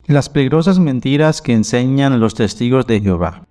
Las peligrosas mentiras que enseñan los testigos de Jehová.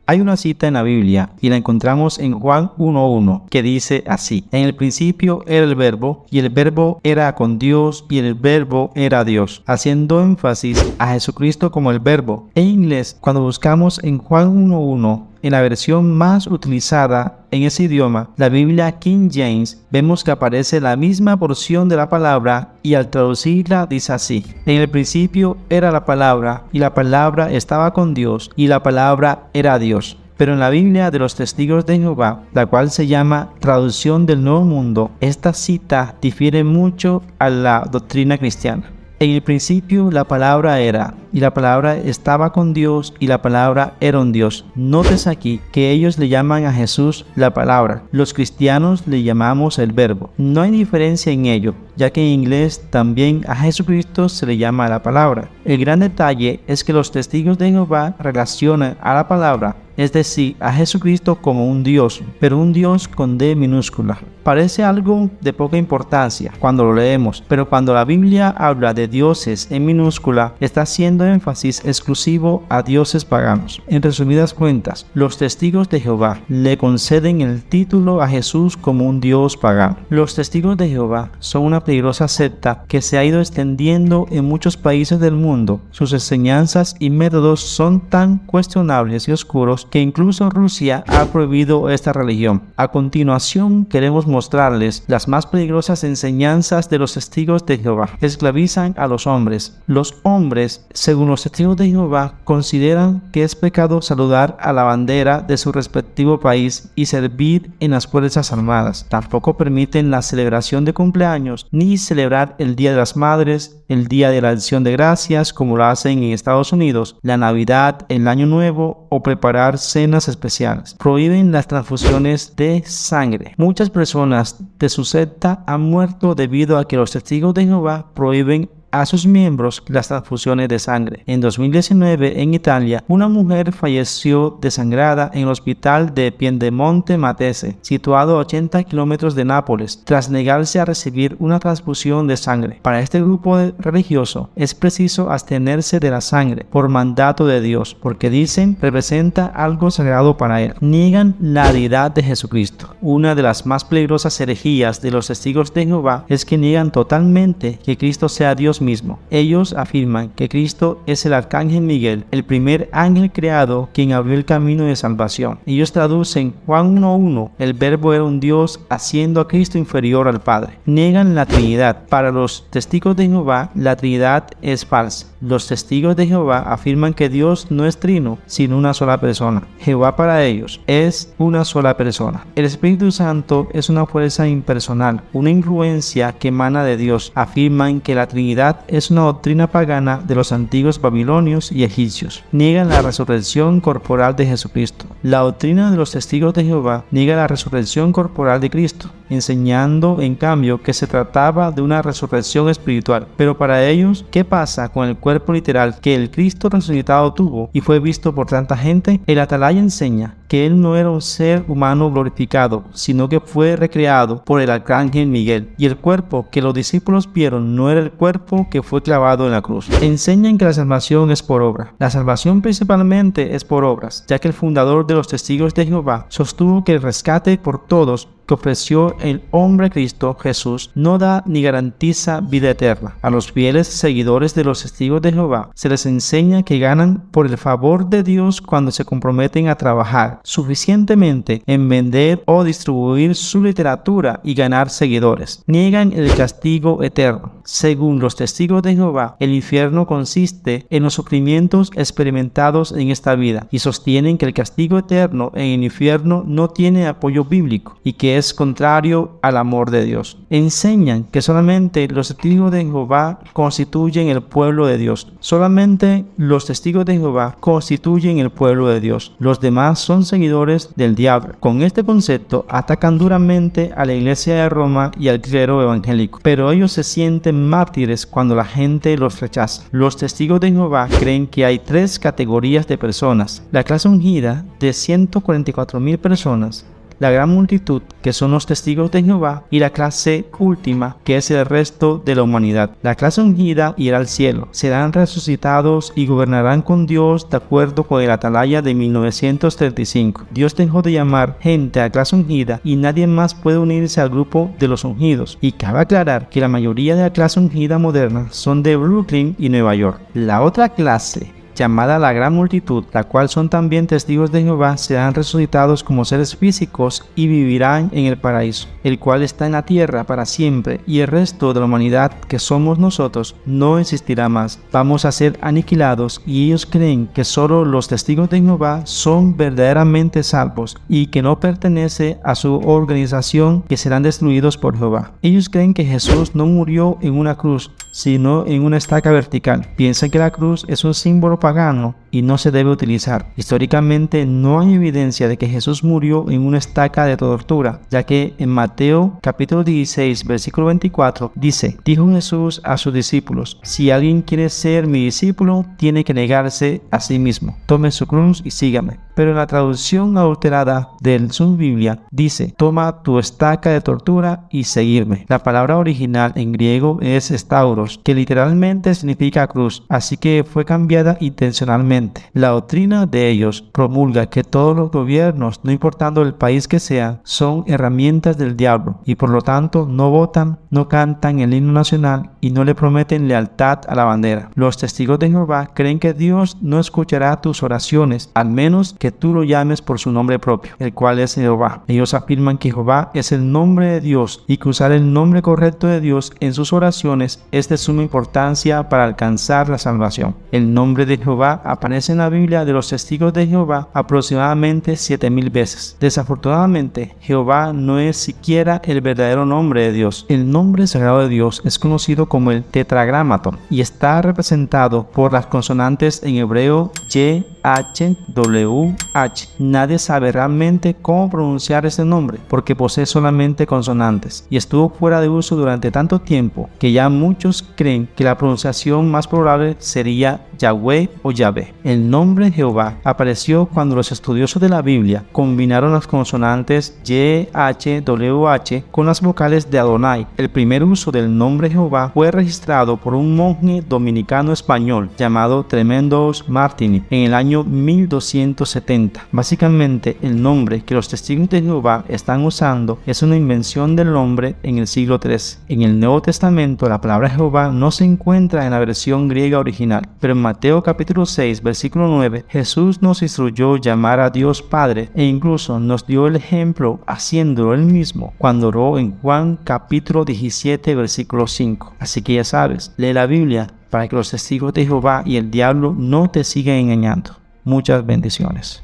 Hay una cita en la Biblia y la encontramos en Juan 1:1 que dice así: en el principio era el verbo y el verbo era con Dios y el verbo era Dios, haciendo énfasis a Jesucristo como el verbo. En inglés, cuando buscamos en Juan 1:1, en la versión más utilizada en ese idioma, la Biblia King James, vemos que aparece la misma porción de la palabra y al traducirla dice así: en el principio era la palabra y la palabra estaba con Dios y la palabra era Dios. Pero en la Biblia de los Testigos de Jehová, la cual se llama Traducción del Nuevo Mundo, esta cita difiere mucho a la doctrina cristiana. En el principio la palabra era, y la palabra estaba con Dios, y la palabra era un Dios. Notes aquí que ellos le llaman a Jesús la palabra. Los cristianos le llamamos el verbo. No hay diferencia en ello, ya que en inglés también a Jesucristo se le llama la palabra. El gran detalle es que los testigos de Jehová relacionan a la palabra, es decir, a Jesucristo, como un Dios, pero un Dios con D minúscula. Parece algo de poca importancia cuando lo leemos, pero cuando la Biblia habla de dioses en minúscula, está haciendo énfasis exclusivo a dioses paganos. En resumidas cuentas, los testigos de Jehová le conceden el título a Jesús como un dios pagano. Los testigos de Jehová son una peligrosa secta que se ha ido extendiendo en muchos países del mundo. Sus enseñanzas y métodos son tan cuestionables y oscuros que incluso Rusia ha prohibido esta religión. A continuación queremos mostrarles las más peligrosas enseñanzas de los testigos de Jehová. Esclavizan a los hombres. Los hombres, según los testigos de Jehová, consideran que es pecado saludar a la bandera de su respectivo país y servir en las Fuerzas Armadas. Tampoco permiten la celebración de cumpleaños ni celebrar el Día de las Madres, el Día de la Acción de Gracias, como lo hacen en Estados Unidos, la Navidad, el Año Nuevo o preparar cenas especiales. Prohíben las transfusiones de sangre. Muchas personas de su secta han muerto debido a que los testigos de Jehová prohíben a sus miembros las transfusiones de sangre. En 2019, en Italia, una mujer falleció desangrada en el hospital de Piedimonte Matese, situado a 80 kilómetros de Nápoles, tras negarse a recibir una transfusión de sangre. Para este grupo religioso, es preciso abstenerse de la sangre por mandato de Dios, porque dicen representa algo sagrado para él. Niegan la deidad de Jesucristo. Una de las más peligrosas herejías de los testigos de Jehová es que niegan totalmente que Cristo sea Dios mismo. Ellos afirman que Cristo es el arcángel Miguel, el primer ángel creado quien abrió el camino de salvación. Ellos traducen Juan 1:1, el verbo era un Dios haciendo a Cristo inferior al Padre. Niegan la Trinidad. Para los testigos de Jehová, la Trinidad es falsa. Los testigos de Jehová afirman que Dios no es trino, sino una sola persona. Jehová para ellos es una sola persona. El Espíritu Santo es una fuerza impersonal, una influencia que emana de Dios. Afirman que la Trinidad es una doctrina pagana de los antiguos babilonios y egipcios. Niegan la resurrección corporal de Jesucristo. La doctrina de los testigos de Jehová niega la resurrección corporal de Cristo, enseñando en cambio que se trataba de una resurrección espiritual. Pero para ellos, ¿qué pasa con el cuerpo literal que el Cristo resucitado tuvo y fue visto por tanta gente? El Atalaya enseña que él no era un ser humano glorificado, sino que fue recreado por el arcángel Miguel, y el cuerpo que los discípulos vieron no era el cuerpo que fue clavado en la cruz. Enseñan que la salvación es por obra. La salvación principalmente es por obras, ya que el fundador de los testigos de Jehová sostuvo que el rescate por todos que ofreció el hombre Cristo Jesús no da ni garantiza vida eterna. A los fieles seguidores de los testigos de Jehová se les enseña que ganan por el favor de Dios cuando se comprometen a trabajar suficientemente en vender o distribuir su literatura y ganar seguidores. Niegan el castigo eterno. Según los testigos de Jehová, el infierno consiste en los sufrimientos experimentados en esta vida y sostienen que el castigo eterno en el infierno no tiene apoyo bíblico y que es contrario al amor de Dios. Enseñan que solamente los testigos de Jehová constituyen el pueblo de Dios. Solamente los testigos de Jehová constituyen el pueblo de Dios. Los demás son seguidores del diablo. Con este concepto atacan duramente a la iglesia de Roma y al clero evangélico, pero ellos se sienten mártires cuando la gente los rechaza. Los testigos de Jehová creen que hay tres categorías de personas: la clase ungida de 144,000 personas, la gran multitud, que son los testigos de Jehová, y la clase última, que es el resto de la humanidad. La clase ungida irá al cielo, serán resucitados y gobernarán con Dios de acuerdo con el Atalaya de 1935. Dios dejó de llamar gente a la clase ungida y nadie más puede unirse al grupo de los ungidos. Y cabe aclarar que la mayoría de la clase ungida moderna son de Brooklyn y Nueva York. La otra clase, llamada la gran multitud, la cual son también testigos de Jehová, serán resucitados como seres físicos y vivirán en el paraíso, el cual está en la tierra para siempre, y el resto de la humanidad, que somos nosotros, no existirá más. Vamos a ser aniquilados, y ellos creen que solo los testigos de Jehová son verdaderamente salvos y que no pertenece a su organización, que serán destruidos por Jehová. Ellos creen que Jesús no murió en una cruz, sino en una estaca vertical. Piensan que la cruz es un símbolo pagano y no se debe utilizar. Históricamente no hay evidencia de que Jesús murió en una estaca de tortura, ya que en Mateo capítulo 16 versículo 24 dice: dijo Jesús a sus discípulos: si alguien quiere ser mi discípulo, tiene que negarse a sí mismo, tome su cruz y sígame. Pero en la traducción adulterada de su Biblia dice: toma tu estaca de tortura y seguirme. La palabra original en griego es stauros, que literalmente significa cruz, así que fue cambiada intencionalmente. La doctrina de ellos promulga que todos los gobiernos, no importando el país que sea, son herramientas del diablo y por lo tanto no votan, no cantan el himno nacional y no le prometen lealtad a la bandera. Los testigos de Jehová creen que Dios no escuchará tus oraciones, al menos que tú lo llames por su nombre propio, el cual es Jehová. Ellos afirman que Jehová es el nombre de Dios y que usar el nombre correcto de Dios en sus oraciones es de suma importancia para alcanzar la salvación. El nombre de Jehová aparece en la Biblia de los testigos de Jehová aproximadamente 7000 veces. Desafortunadamente, Jehová no es siquiera el verdadero nombre de Dios. El nombre sagrado de Dios es conocido como el tetragramaton y está representado por las consonantes en hebreo Y, H, W, H. Nadie sabe realmente cómo pronunciar ese nombre porque posee solamente consonantes y estuvo fuera de uso durante tanto tiempo que ya muchos creen que la pronunciación más probable sería Yahweh o Yahvé. El nombre Jehová apareció cuando los estudiosos de la Biblia combinaron las consonantes Y, H, W, H con las vocales de Adonai. El primer uso del nombre Jehová fue registrado por un monje dominicano español llamado Tremendous Martini en el año 1270. Básicamente, el nombre que los testigos de Jehová están usando es una invención del hombre en el siglo III. En el Nuevo Testamento, la palabra Jehová no se encuentra en la versión griega original, pero en Mateo capítulo 6, versículo 9, Jesús nos instruyó llamar a Dios Padre e incluso nos dio el ejemplo haciéndolo él mismo cuando oró en Juan capítulo 17, versículo 5. Así que ya sabes, lee la Biblia para que los testigos de Jehová y el diablo no te sigan engañando. Muchas bendiciones.